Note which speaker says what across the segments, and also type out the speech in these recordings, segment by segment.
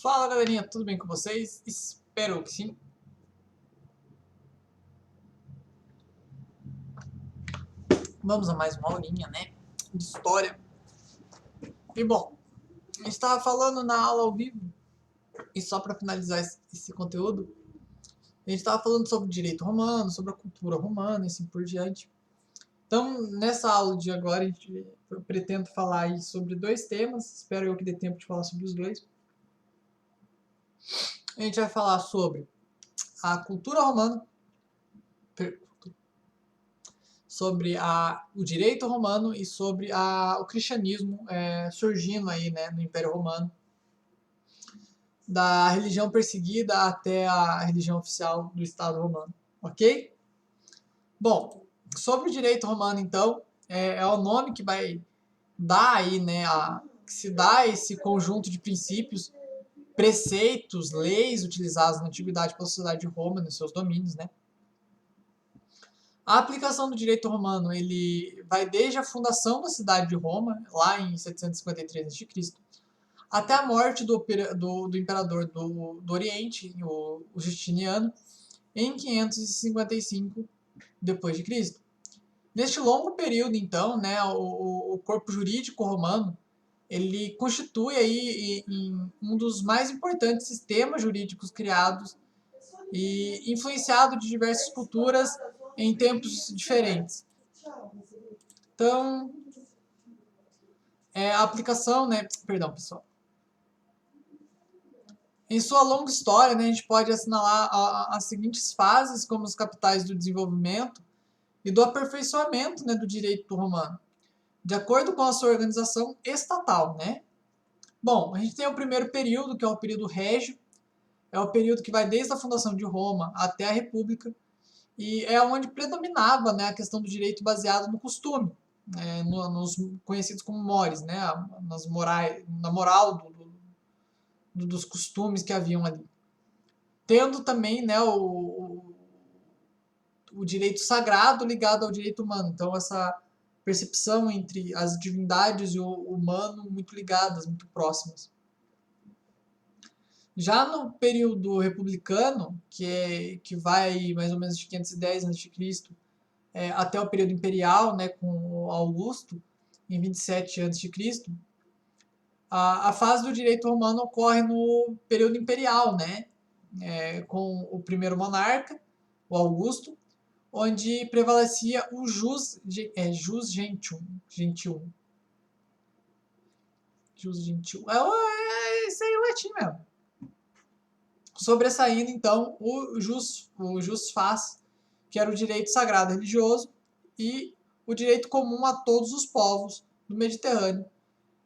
Speaker 1: Fala galerinha, tudo bem com vocês? Espero que sim. Vamos a mais uma aulinha, né? De história. E bom, a gente estava falando na aula ao vivo, e só para finalizar esse conteúdo, a gente estava falando sobre o direito romano, sobre a cultura romana e assim por diante. Então, nessa aula de agora, eu pretendo falar aí sobre dois temas, espero eu que dê tempo de falar sobre os dois. A gente vai falar sobre a cultura romana, sobre o direito romano e sobre o cristianismo surgindo aí, né, no Império Romano, da religião perseguida até a religião oficial do Estado Romano, ok? Bom, sobre o direito romano, então, é o nome que vai dar aí, né, que se dá esse conjunto de princípios, preceitos, leis utilizados na antiguidade pela sociedade de Roma, nos seus domínios, né? A aplicação do direito romano ele vai desde a fundação da cidade de Roma, lá em 753 a.C., até a morte do imperador do Oriente, o Justiniano, em 555 depois de Cristo. Neste longo período, então, né, o corpo jurídico romano ele constitui aí um dos mais importantes sistemas jurídicos criados e influenciado de diversas culturas em tempos diferentes. Então, a aplicação, né? Perdão, pessoal. Em sua longa história, né, a gente pode assinalar as seguintes fases como os capitais do desenvolvimento e do aperfeiçoamento, né, do direito romano, de acordo com a sua organização estatal, né? Bom, a gente tem o primeiro período, que é o período régio, é o período que vai desde a fundação de Roma até a República, e é onde predominava, né, a questão do direito baseado no costume, nos conhecidos como mores, né, na moral dos costumes que haviam ali. Tendo também, né, o direito sagrado ligado ao direito humano. Então, essa percepção entre as divindades e o humano muito ligadas, muito próximas. Já no período republicano, que vai mais ou menos de 510 a.C., até o período imperial, né, com Augusto, em 27 a.C., a fase do direito romano ocorre no período imperial, né, com o primeiro monarca, o Augusto, onde prevalecia o jus gentium. Jus gentium. Isso aí é o latim mesmo. Sobressaindo, então, o jus faz, que era o direito sagrado religioso, e o direito comum a todos os povos do Mediterrâneo,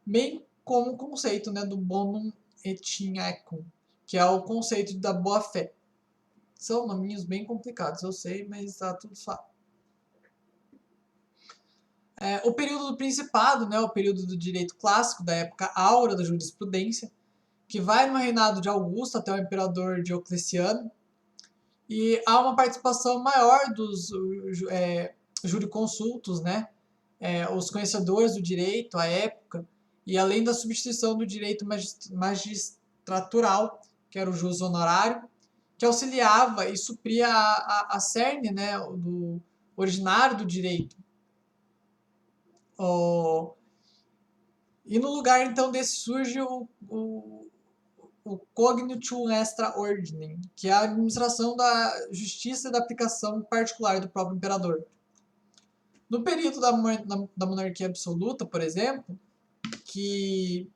Speaker 1: bem como o conceito, né, do bonum etiacum, que é o conceito da boa-fé. São nominhos bem complicados, eu sei, mas tá tudo suave. O período do Principado, né, o período do direito clássico, da época áurea da jurisprudência, que vai no reinado de Augusto até o imperador Diocleciano, e há uma participação maior dos jurisconsultos, né, os conhecedores do direito à época, e além da substituição do direito magistratural, que era o jus honorário, que auxiliava e supria a cerne, né, do originário do direito. E no lugar, então, desse surge o cognitum extra ordinem, que é a administração da justiça e da aplicação particular do próprio imperador. No período da monarquia absoluta, por exemplo, que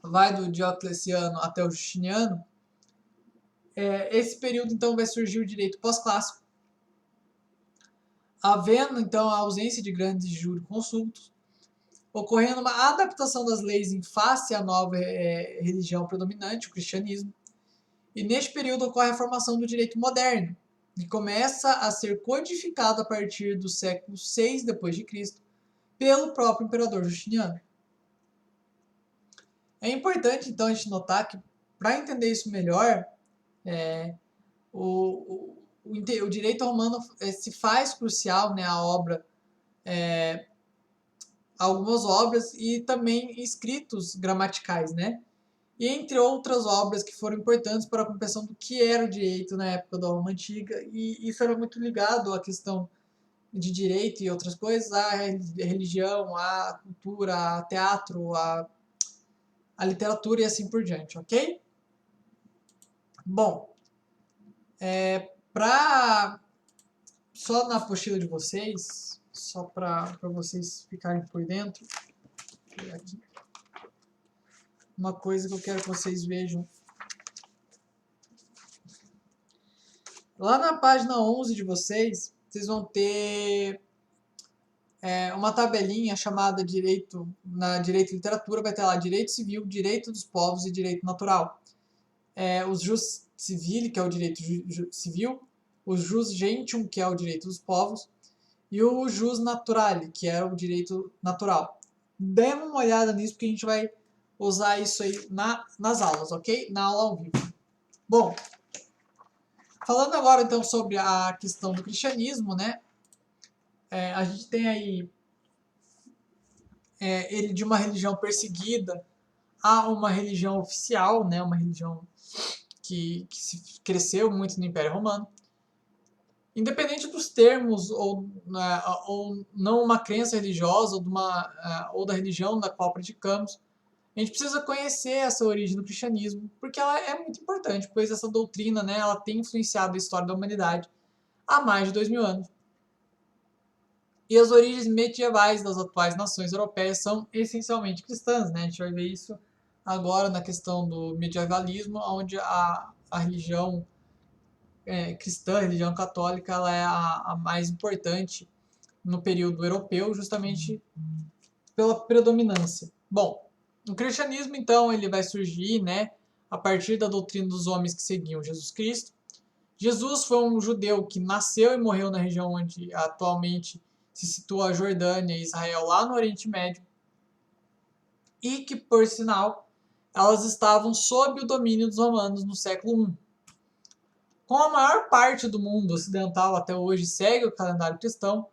Speaker 1: vai do Diocleciano até o Justiniano, esse período, então, vai surgir o direito pós-clássico, havendo, então, a ausência de grandes jurisconsultos, ocorrendo uma adaptação das leis em face à nova religião predominante, o cristianismo. E neste período ocorre a formação do direito moderno, que começa a ser codificado a partir do século VI d.C. pelo próprio imperador Justiniano. É importante, então, a gente notar que, para entender isso melhor, o direito romano se faz crucial, né, a obra algumas obras e também escritos gramaticais, né? E entre outras obras que foram importantes para a compreensão do que era o direito na época da Roma Antiga, e isso era muito ligado à questão de direito e outras coisas, à religião, à cultura, a teatro, a literatura e assim por diante, ok? Bom, só na apostila de vocês, só para vocês ficarem por dentro, aqui, uma coisa que eu quero que vocês vejam. Lá na página 11 de vocês, vocês vão ter uma tabelinha chamada Direito, na Direito e Literatura, vai ter lá Direito Civil, Direito dos Povos e Direito Natural. Os Jus Civili, que é o direito civil, o Jus Gentium, que é o direito dos povos, e o Jus Naturale, que é o direito natural. Dê uma olhada nisso, porque a gente vai usar isso aí nas aulas, ok? Na aula ao vivo. Bom, falando agora então sobre a questão do cristianismo, né? A gente tem aí ele de uma religião perseguida a uma religião oficial, né? Uma religião que cresceu muito no Império Romano. Independente dos termos ou não uma crença religiosa ou da religião da qual praticamos, a gente precisa conhecer essa origem do cristianismo, porque ela é muito importante, pois essa doutrina, né, ela tem influenciado a história da humanidade há mais de 2000 anos. E as origens medievais das atuais nações europeias são essencialmente cristãs, né? A gente vai ver isso agora na questão do medievalismo, onde a religião cristã, a religião católica, ela é a mais importante no período europeu, justamente pela predominância. Bom, o cristianismo, então, ele vai surgir, né, a partir da doutrina dos homens que seguiam Jesus Cristo. Jesus foi um judeu que nasceu e morreu na região onde atualmente se situa a Jordânia e Israel, lá no Oriente Médio, e que, por sinal, elas estavam sob o domínio dos romanos no século I. Como a maior parte do mundo ocidental até hoje segue o calendário cristão,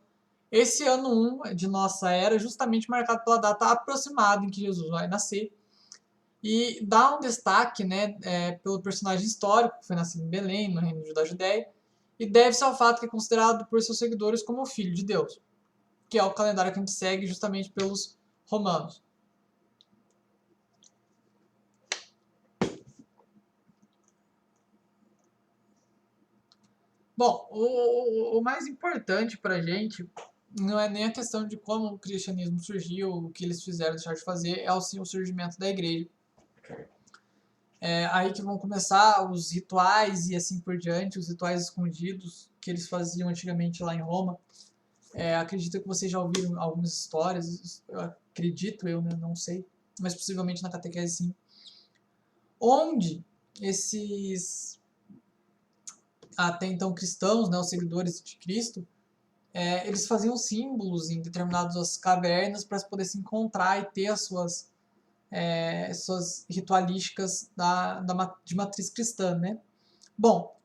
Speaker 1: esse ano 1 de nossa era é justamente marcado pela data aproximada em que Jesus vai nascer, e dá um destaque, né, pelo personagem histórico que foi nascido em Belém, no reino da Judéia, e deve-se ao fato que é considerado por seus seguidores como o Filho de Deus, que é o calendário que a gente segue justamente pelos romanos. Bom, o mais importante para a gente não é nem a questão de como o cristianismo surgiu, o que eles fizeram, deixar de fazer, é sim o surgimento da igreja. Aí que vão começar os rituais e assim por diante, os rituais escondidos que eles faziam antigamente lá em Roma. Acredito que vocês já ouviram algumas histórias, eu acredito, eu né, não sei, mas possivelmente na catequese sim, onde esses até então cristãos, né, os seguidores de Cristo, eles faziam símbolos em determinadas cavernas para poder se encontrar e ter as suas ritualísticas de matriz cristã, né? Bom,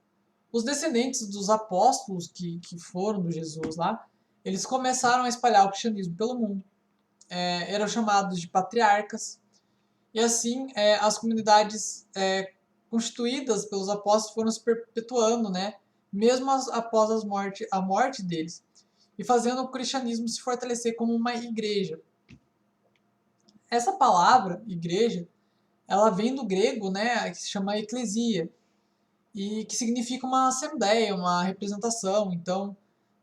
Speaker 1: os descendentes dos apóstolos que foram do Jesus lá, eles começaram a espalhar o cristianismo pelo mundo. Eram chamados de patriarcas, e assim as comunidades constituídas pelos apóstolos foram se perpetuando, né? Mesmo após a morte deles, e fazendo o cristianismo se fortalecer como uma igreja. Essa palavra, igreja, ela vem do grego, né, que se chama eclesia, e que significa uma assembleia, uma representação. Então,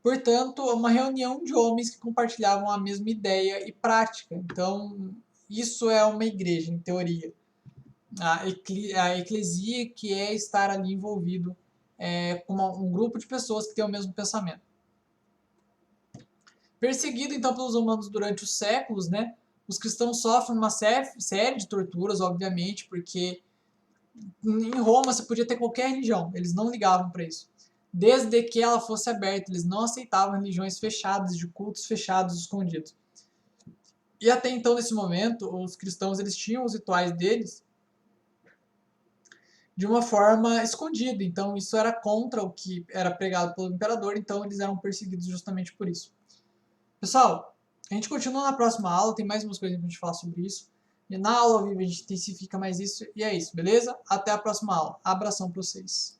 Speaker 1: portanto, uma reunião de homens que compartilhavam a mesma ideia e prática. Então, isso é uma igreja, em teoria. A eclesia, que é estar ali envolvido com um grupo de pessoas que têm o mesmo pensamento. Perseguido, então, pelos romanos durante os séculos, né, os cristãos sofrem uma série de torturas, obviamente, porque em Roma você podia ter qualquer religião, eles não ligavam para isso. Desde que ela fosse aberta, eles não aceitavam religiões fechadas, de cultos fechados, escondidos. E até então, nesse momento, os cristãos eles tinham os rituais deles de uma forma escondida. Então, isso era contra o que era pregado pelo imperador, então eles eram perseguidos justamente por isso. Pessoal, A gente continua na próxima aula, tem mais umas coisas pra gente falar sobre isso. E na aula ao vivo a gente intensifica mais isso. E é isso, beleza? Até a próxima aula. Abração pra vocês.